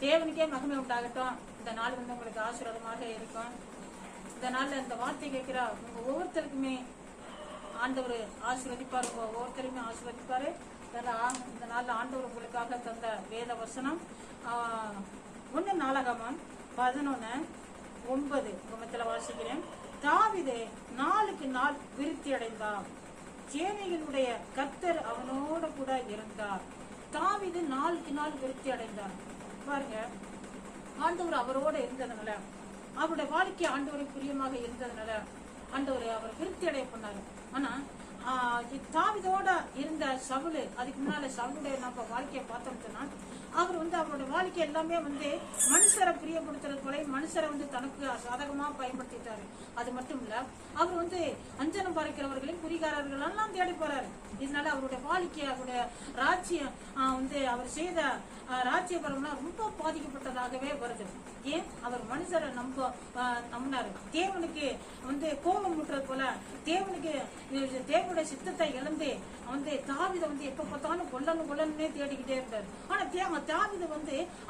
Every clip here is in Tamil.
தேவனுக்கே மகிமை உண்டாகட்டும். இந்த நாள் உங்களுக்கு ஆசீர்வாதமாக இருக்கும். இந்த நாள்ல இந்த வார்த்தை கேட்கிற உங்க ஒவ்வொருத்தருக்குமே ஆண்டவர் ஆசீர்வதிப்பாரு. உங்க ஒவ்வொருத்தருமே ஆசீர்வதிப்பாரு. இந்த நாள்ல ஆண்டவர் உங்களுக்காக தந்த வேத வசனம் 1 நாளாகமம் 11:9 வாசிக்கிறேன். தாவீது நாளுக்கு நாள் விருத்தி அடைந்தார். சேனைகளுடைய கர்த்தர் அவனோட கூட இருந்தார். தாவீது நாளுக்கு நாள் விருத்தி அடைந்தார். பாருங்க, ஆண்டவர் அவரோட இருந்ததுனால, அவருடைய வாழ்க்கை ஆண்டவருக்கு பிரியமாக இருந்ததுனால ஆண்டவர் அவர் விருத்தி அடைய பண்ணாரு. ஆனா தாவீதோட இருந்த சவுலு, அதுக்கு முன்னால சவுளுடைய நம்ம வாழ்க்கையை பார்த்தோம்னா, அவர் அவரோட வாழ்க்கை எல்லாமே மனுஷரை பிரியப்படுத்துறது போல மனுஷரை தனக்கு சாதகமா பயன்படுத்திட்டாரு. அது மட்டும் இல்ல, அவர் அஞ்சனம் பறிக்கிறவர்களையும் குறிகாரர்கள் எல்லாம் தேடி போறாரு. இதனால அவருடைய வாழ்க்கை, அவருடைய ராஜ்யம் அவர் செய்த ராஜ்யபரம்னா ரொம்ப பாதிக்கப்பட்டதாகவே வருது. ஏன்? அவர் மனுஷரை நம்பினாரு. தேவனுக்கு கோபம் முட்டுறது போல தேவனுடைய சித்தத்தை இழந்து தாவீதை எப்ப பார்த்தாலும் கொல்லன்னு தேடிக்கிட்டே இருந்தாரு. ஆனா தாவீது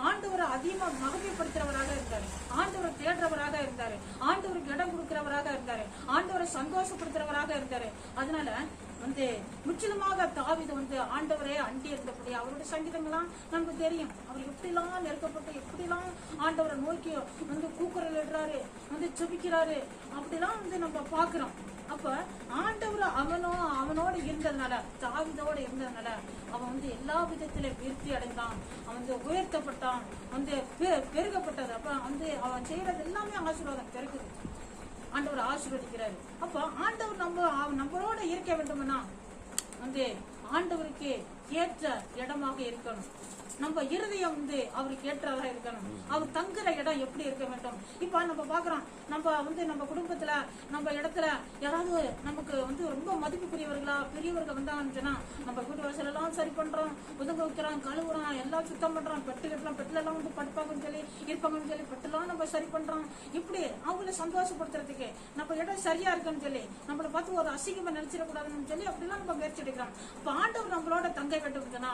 ஆண்டவரை அதிகமா மகிமைப்படுத்துறவராக இருந்தாரு, ஆண்டவரை தேடுறவராக இருந்தாரு, ஆண்டவருக்கு இடம் கொடுக்கிறவராக இருந்தாரு, ஆண்டவரை சந்தோஷப்படுத்துறவராக இருந்தாரு. அதனால முற்றிலுமாக தாவீது ஆண்டவரே அண்டி இருந்தபடி அவருடைய சங்கீதங்கள்லாம் நமக்கு தெரியும். அவர் எப்படிலாம் நெருக்கப்பட்டு எப்படிலாம் ஆண்டவரை நோக்கி கூக்குரல் இடுறாரு, செபிக்கிறாரு, அப்படிலாம் நம்ம பாக்குறோம். அப்ப ஆண்டவர் அவனோட இருந்ததுனால, தாவீதோட இருந்ததுனால அவன் எல்லா விதத்தில விருத்தி அடைந்தான். அவன் உயர்த்தப்பட்டான், பெருகப்பட்டது. அப்ப அவன் செய்யறது எல்லாமே ஆசீர்வாதம் பெருகுது. ஆண்டவர் ஆசீர்வதிக்கிறாரு. அப்ப ஆண்டவர் நம்மளோட இருக்க வேண்டும்னா ஆண்டவருக்கு ஏற்ற இடமாக இருக்கணும். நம்ம இருதயம் அவருக்கு ஏற்றதாக இருக்கணும். அவர் தங்குற இடம் எப்படி இருக்க வேண்டும்? இப்ப நம்ம பாக்குறோம், நம்ம குடும்பத்துல நம்ம இடத்துல யாராவது நமக்கு ரொம்ப மதிப்புக்குரியவர்களா பெரியவர்கள் வந்தாங்கன்னா நம்ம வீட்டு வாசல் எல்லாம் சரி பண்றோம், ஒதுங்க வைக்கிறோம், கழுவுறோம், எல்லாம் சுத்தம் பண்றோம், பெட்டு கட்டுறோம், பெட்டுல எல்லாம் படுப்பாங்கன்னு சொல்லி இருப்பாங்கன்னு சொல்லி பெட்டுலாம் நம்ம சரி பண்றோம். இப்படி அவங்களை சந்தோஷப்படுத்துறதுக்கு நம்ம இடம் சரியா இருக்குன்னு சொல்லி நம்மளை பார்த்து ஒரு அசிங்கமா நினைச்சிடக்கூடாதுன்னு சொல்லி அப்படிலாம் நம்ம முயற்சி எடுக்கிறோம். இப்ப ஆண்டவர் நம்மளோட தங்க வேண்டும்னா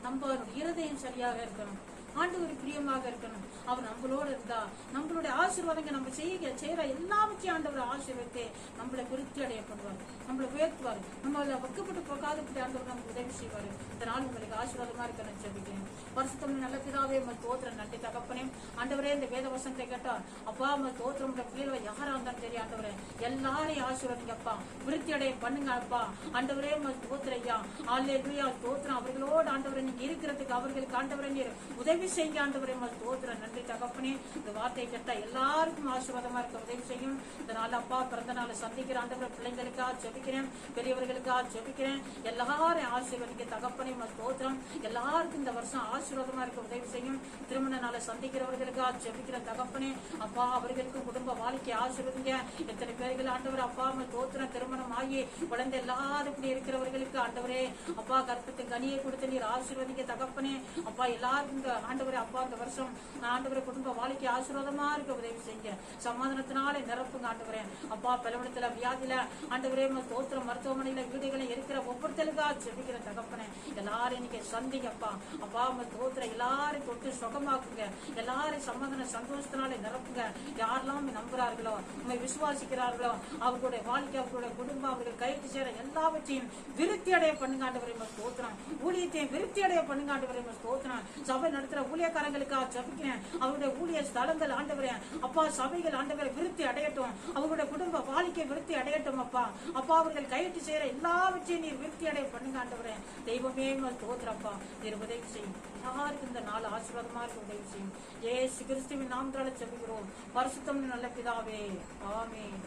நம்ம இருதயம் சரியாக இருக்கணும், ஆண்டவர் பிரியமாக இருக்கணும். அவர் நம்மளோட இருந்தா நம்மளுடைய ஆசீர்வாதங்க நம்ம செய்யற எல்லாவற்றையும் ஆண்டவர் ஆசீர்வதித்து நம்மளை விருத்தி அடைய பண்ணுவார், நம்மளை உயர்த்துவார், நம்மள வெக்கப்பட்டு போகாதபடி ஆண்டவர் நமக்கு உதவி செய்வார். இதனால் உங்களுக்கு ஆசீர்வாதமா இருக்கணும் சொல்லிக்கிறேன். பரிசுத்தம் நல்ல பிதாவே தோத்திரம் நன்றி தகப்பனே. ஆண்டவரே, இந்த வேத வசனத்தை கேட்டா அப்பா தோத்திரம் பிள்ளைகளை யாரா இருந்தாலும் சரி ஆண்டவரே எல்லாரையும் ஆசீர்வாதிங்க அப்பா, விருத்தி அடைய பண்ணுங்க அப்பா. ஆண்டவரே தோத்திரையா அல்லேலூயா தோத்திரம் அவர்களோடு ஆண்டவரை நீங்க இருக்கிறதுக்கு அவர்களுக்கு ஆண்டவரை நீர் உதவி செய்யுங்க ஆண்டவரே. தோத்திரம் நன்றி தகப்பனே. இந்த வார்த்தை கேட்டா எல்லாருக்கும் ஆசீர்வாதமா இருக்க உதவி செய்யும். இதனால அப்பா பிறந்த நாளை சந்திக்கிற ஆண்டவரை பிள்ளைங்களுக்காக ஜெபிக்கிறேன், பெரியவர்களுக்காக ஜெபிக்கிறேன். எல்லாரும் ஆசீர்வதிக்க தகப்பனே தோத்திரம். எல்லாருக்கும் இந்த வருஷம் ஆசீர்வாதமா இருக்க உதவி செய்யும். திருமண நாளை சந்திக்கிறவர்களுக்காக ஜெபிக்கிற தகப்பனே அப்பா, அவர்களுக்கு குடும்ப வாழ்க்கை ஆசீர்வதிங்க. எத்தனை பேர்கள் ஆண்டவர் அப்பா தோத்திரம் திருமணம் ஆகி குழந்தை எல்லாரும் இப்படி இருக்கிறவர்களுக்கு ஆண்டவரே அப்பா கற்பத்தை கனியை கொடுத்து நீர் ஆசீர்வதிக்க தகப்பனே அப்பா. எல்லாருக்கும் ஆண்டவரே அப்பா இந்த வருஷம் ஆண்டவரை குடும்ப வாழ்க்கை ஆசீர்வாதமா இருக்க உதவி செய்யுங்க. சமாதானத்தினால நிரப்புங்க ஆண்டவரே அப்பா. பலவனத்துல வியாதியில ஆண்டவரே தோத்திரம் மருத்துவமனையில வீடுகளை இருக்கிற ஒவ்வொருத்தருக்காக ஜெபிக்கிற தகப்பனே எல்லாரும் இன்னைக்கு சந்திங்கப்பா அப்பா. தோத்திரம் எல்லாரும் தொட்டு சுகமாக்குங்க, எல்லாரும் சமாதான சந்தோஷத்தினால நிரப்புங்க. யாரெல்லாம் நம்புறார்களோ உண்மை விசுவாசிக்கிறார்களோ அவர்களுடைய வாழ்க்கை அவர்களுடைய குடும்பம் அவர்கள் கைக்கு சேர எல்லாவற்றையும் விருத்தி அடைய பண்ணுங்க ஆண்டவரே தோத்திரம். ஊழியத்தையும் விருத்தி அடைய பண்ணுங்க ஆண்டவரே தோத்திரம். சபை நடத்துற ஊழியக்காரங்களுக்காக ஜெபிக்கிறேன். அவருடைய ஊழிய ஸ்தலங்கள் ஆண்டவரே அப்பா சபைகள் ஆண்டவரை விருத்தி அடையட்டும், அவருடைய குடும்ப வாழ்க்கை விருத்தி அடையட்டும் அப்பா. அப்பா அவர்கள் கையிட்டு செய்யற எல்லாவற்றையும் நீர் விருத்தி அடைய பண்ணுங்க ஆண்டவரே. தெய்வமே தோத்திரப்பா, நீர் உதவி செய்யும். யாருக்கு இந்த நாள் ஆசீர்வாதமா இருக்க உதவி செய்யும். ஏசு கிறிஸ்துவின் நாமத்தால ஜெபிக்கிறோம் பரிசுத்தம் நல்ல பிதாவே, ஆமென்.